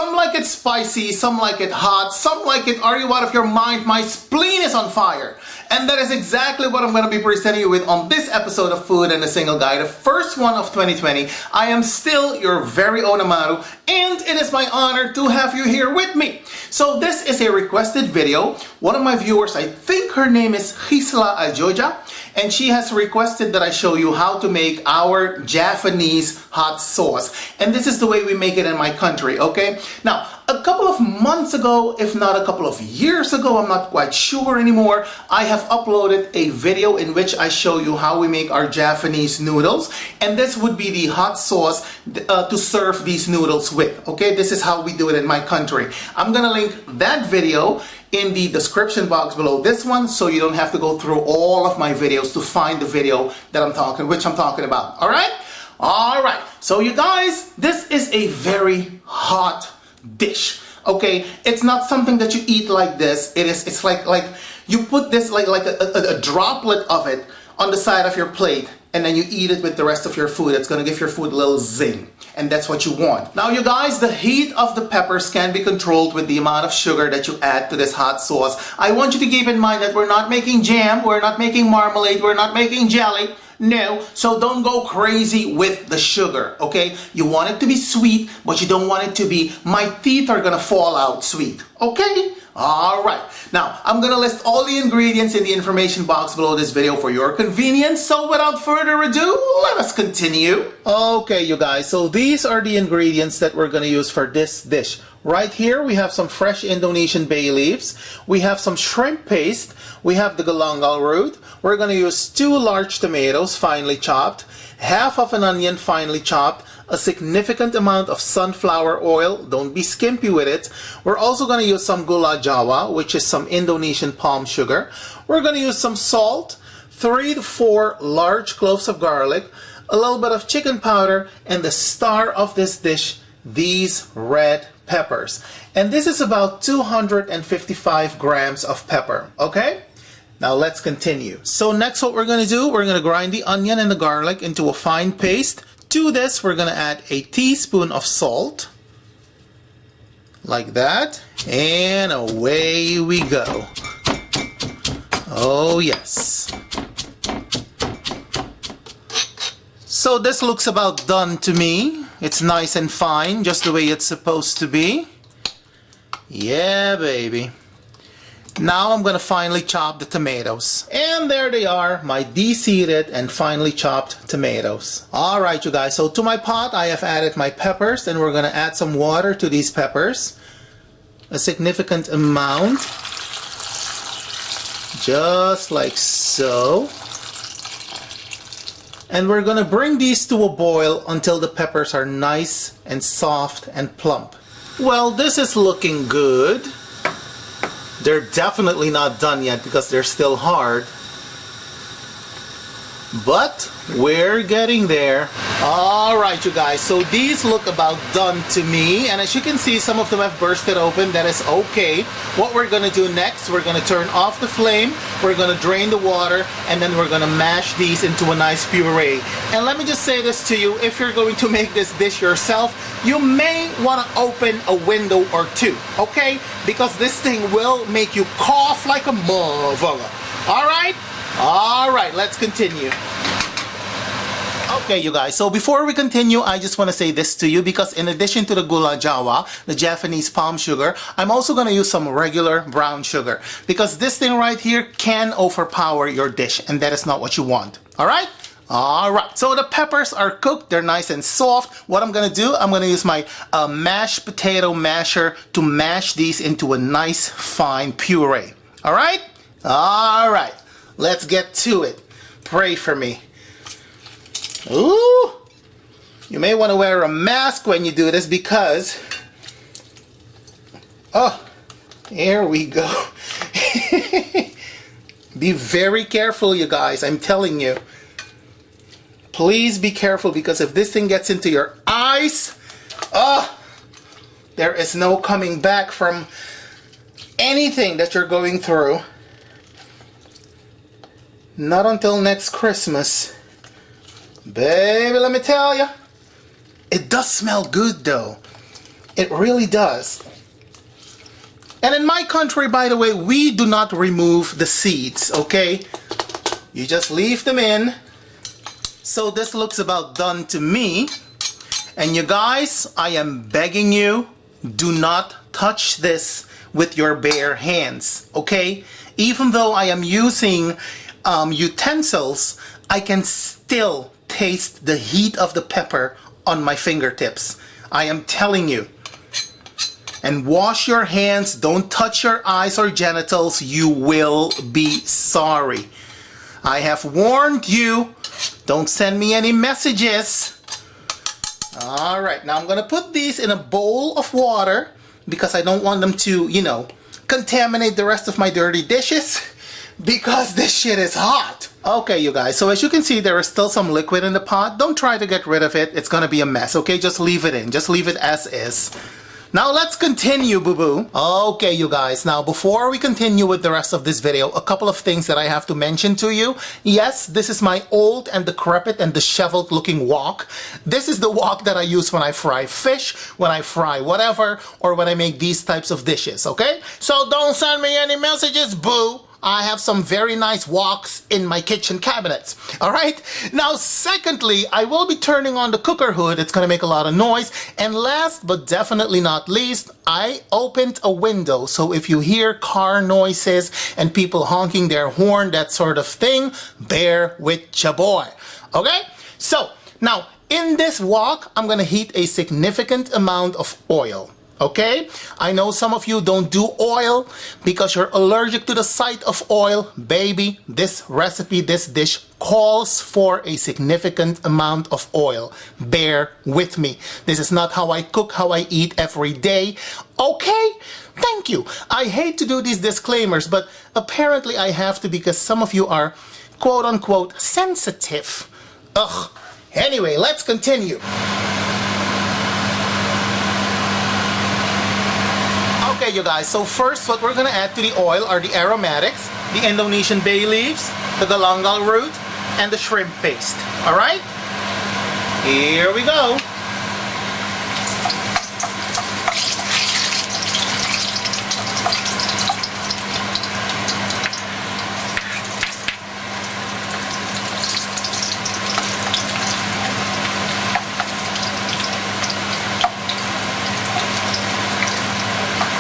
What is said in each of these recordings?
Some like it spicy, some like it hot, some like it, are you out of your mind? My spleen is on fire. And that is exactly what I'm going to be presenting you with on this episode of Food and a Single Guy, the first one of 2020. I am still your very own Amaru, and it is my honor to have you here with me. So this is a requested video. One of my viewers, I think her name is Gisela Ajoja, and she has requested that I show you how to make our Javanese hot sauce. And this is the way we make it in my country, okay? Now, a couple of months ago, if not a couple of years ago, I'm not quite sure anymore, I have uploaded a video in which I show you how we make our Javanese noodles. And this would be the hot sauce to serve these noodles with, okay? This is how we do it in my country. I'm gonna link that video in the description box below this one, so you don't have to go through all of my videos to find the video that I'm talking about. All right. So you guys, this is a very hot dish. Okay, it's not something that you eat like this. It's like you put this like a droplet of it on the side of your plate, and then you eat it with the rest of your food. It's gonna give your food a little zing. And that's what you want. Now you guys, the heat of the peppers can be controlled with the amount of sugar that you add to this hot sauce. I want you to keep in mind that we're not making jam, we're not making marmalade, we're not making jelly. No, so don't go crazy with the sugar, okay? You want it to be sweet, but you don't want it to be, my teeth are gonna fall out sweet, okay? All right, now I'm gonna list all the ingredients in the information box below this video for your convenience. So without further ado, let us continue. Okay, you guys, so these are the ingredients that we're gonna use for this dish. Right here, we have some fresh Indonesian bay leaves. We have some shrimp paste. We have the galangal root. We're gonna use 2 large tomatoes, finely chopped, half of an onion, finely chopped, a significant amount of sunflower oil. Don't be skimpy with it. We're also going to use some Gula Jawa, which is some Indonesian palm sugar. We're going to use some salt, 3 to 4 large cloves of garlic, a little bit of chicken powder, and the star of this dish, these red peppers. And this is about 255 grams of pepper, okay? Now let's continue. So next what we're going to do, we're going to grind the onion and the garlic into a fine paste. To this, we're going to add a teaspoon of salt, like that, and away we go. Oh yes. So this looks about done to me. It's nice and fine, just the way it's supposed to be. Yeah, baby. Now I'm going to finely chop the tomatoes. And there they are, my de-seeded and finely chopped tomatoes. Alright you guys, so to my pot I have added my peppers, and we're going to add some water to these peppers. A significant amount. Just like so. And we're going to bring these to a boil until the peppers are nice and soft and plump. Well, this is looking good. They're definitely not done yet because they're still hard. But we're getting there. Alright you guys, so these look about done to me. And as you can see, some of them have bursted open. That is okay. What we're going to do next, we're going to turn off the flame. We're going to drain the water. And then we're going to mash these into a nice puree. And let me just say this to you. If you're going to make this dish yourself, you may want to open a window or two. Okay? Because this thing will make you cough like a motherfucker. Alright? Alright, let's continue. Okay you guys, so before we continue, I just want to say this to you, because in addition to the Gula Jawa, the Javanese palm sugar, I'm also going to use some regular brown sugar, because this thing right here can overpower your dish, and that is not what you want. Alright? Alright, so the peppers are cooked, they're nice and soft. What I'm going to do, I'm going to use my mashed potato masher to mash these into a nice fine puree. Alright? Alright, let's get to it. Pray for me. Ooh! You may want to wear a mask when you do this because... Oh, here we go. Be very careful, you guys, I'm telling you. Please be careful, because if this thing gets into your eyes, there is no coming back from anything that you're going through. Not until next Christmas. Baby, let me tell you, it does smell good though. It really does. And in my country, by the way, we do not remove the seeds, okay? You just leave them in. So this looks about done to me. And you guys, I am begging you, do not touch this with your bare hands, okay? Even though I am using utensils, I can still taste the heat of the pepper on my fingertips. I am telling you. And wash your hands, don't touch your eyes or genitals, you will be sorry. I have warned you, don't send me any messages. Alright, now I'm gonna put these in a bowl of water because I don't want them to, you know, contaminate the rest of my dirty dishes because this shit is hot. Okay, you guys, so as you can see, there is still some liquid in the pot. Don't try to get rid of it. It's gonna be a mess, okay? Just leave it in. Just leave it as is. Now let's continue, boo-boo. Okay, you guys, now before we continue with the rest of this video, a couple of things that I have to mention to you. Yes, this is my old and decrepit and disheveled looking wok. This is the wok that I use when I fry fish, when I fry whatever, or when I make these types of dishes, okay? So don't send me any messages, boo. I have some very nice woks in my kitchen cabinets. All right. Now, secondly, I will be turning on the cooker hood. It's going to make a lot of noise. And last but definitely not least, I opened a window. So if you hear car noises and people honking their horn, that sort of thing, bear with ya boy. Okay. So now in this wok, I'm going to heat a significant amount of oil. Okay, I know some of you don't do oil because you're allergic to the sight of oil. Baby, this recipe, this dish calls for a significant amount of oil. Bear with me. This is not how I cook, how I eat every day. Okay, thank you. I hate to do these disclaimers, but apparently I have to because some of you are quote unquote sensitive. Ugh. Anyway, let's continue. Okay, you guys, so first what we're gonna add to the oil are the aromatics, the Indonesian bay leaves, the galangal root, and the shrimp paste. All right? Here we go.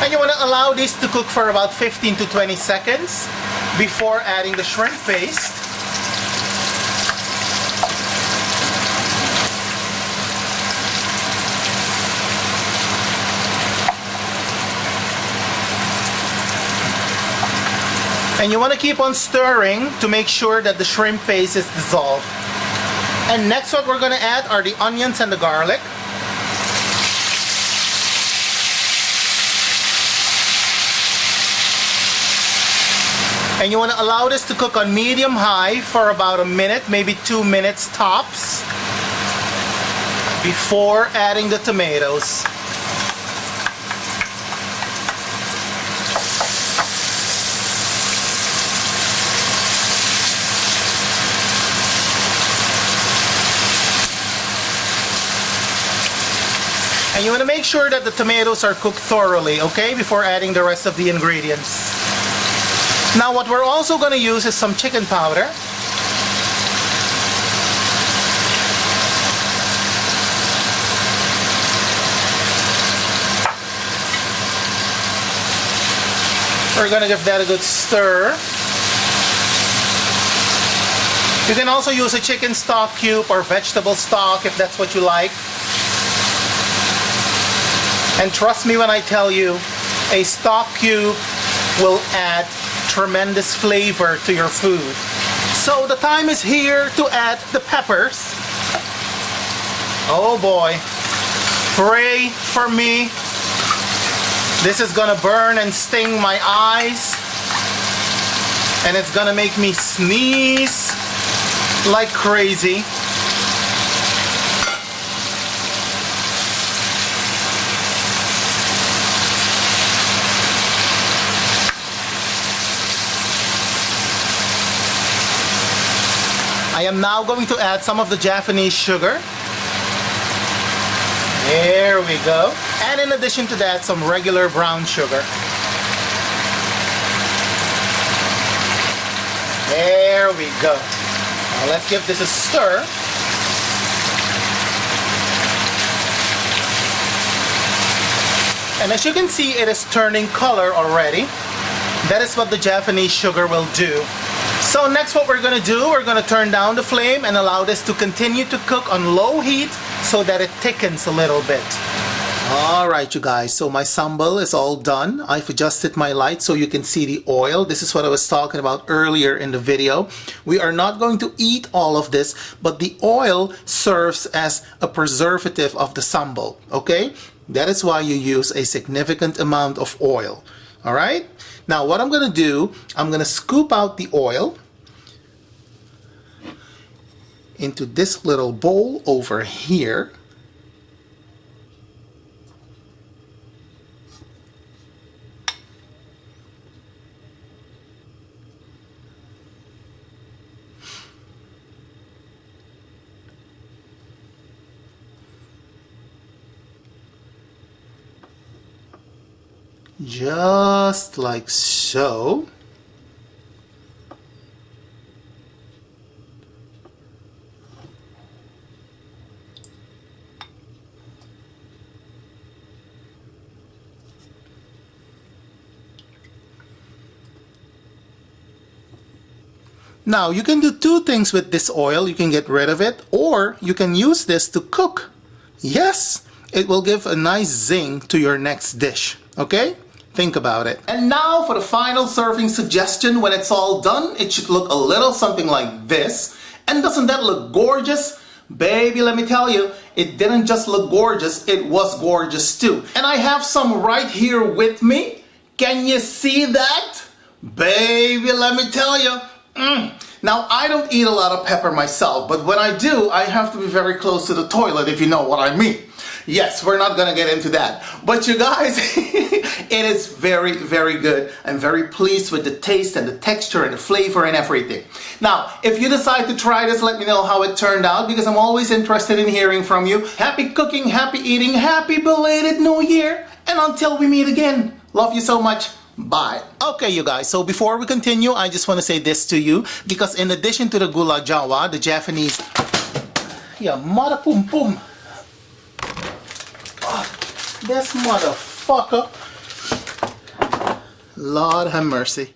And you want to allow this to cook for about 15 to 20 seconds before adding the shrimp paste. And you want to keep on stirring to make sure that the shrimp paste is dissolved. And next what we're going to add are the onions and the garlic. And you want to allow this to cook on medium-high for about a minute, maybe 2 minutes tops, before adding the tomatoes. And you want to make sure that the tomatoes are cooked thoroughly, okay, before adding the rest of the ingredients. Now what we're also going to use is some chicken powder. We're going to give that a good stir. You can also use a chicken stock cube or vegetable stock if that's what you like. And trust me when I tell you, a stock cube will add tremendous flavor to your food. So the time is here to add the peppers. Oh boy, pray for me. This is gonna burn and sting my eyes, and it's gonna make me sneeze like crazy. I am now going to add some of the Javanese sugar. There we go. And in addition to that, some regular brown sugar. There we go. Now let's give this a stir. And as you can see, it is turning color already. That is what the Javanese sugar will do. So next what we're going to do, we're going to turn down the flame and allow this to continue to cook on low heat so that it thickens a little bit. Alright you guys, so my sambal is all done. I've adjusted my light so you can see the oil. This is what I was talking about earlier in the video. We are not going to eat all of this, but the oil serves as a preservative of the sambal, okay? That is why you use a significant amount of oil. Alright? Now what I'm going to do, I'm going to scoop out the oil into this little bowl over here. Just like so. Now you can do two things with this oil. You can get rid of it, or you can use this to cook. Yes, it will give a nice zing to your next dish. Okay? Think about it. And now for the final serving suggestion. When it's all done, it should look a little something like this. And doesn't that look gorgeous? Baby, let me tell you, it didn't just look gorgeous, it was gorgeous too. And I have some right here with me. Can you see that? Baby, let me tell you. Now, I don't eat a lot of pepper myself, but when I do, I have to be very close to the toilet, if you know what I mean. Yes, we're not gonna get into that. But you guys, it is very, very good. I'm very pleased with the taste and the texture and the flavor and everything. Now, if you decide to try this, let me know how it turned out, because I'm always interested in hearing from you. Happy cooking, happy eating, happy belated New Year, and until we meet again, love you so much. Bye. Okay, you guys, so before we continue, I just want to say this to you, because in addition to the Gula Jawa, the Javanese... Yeah, mother pum pum. This motherfucker. Lord have mercy.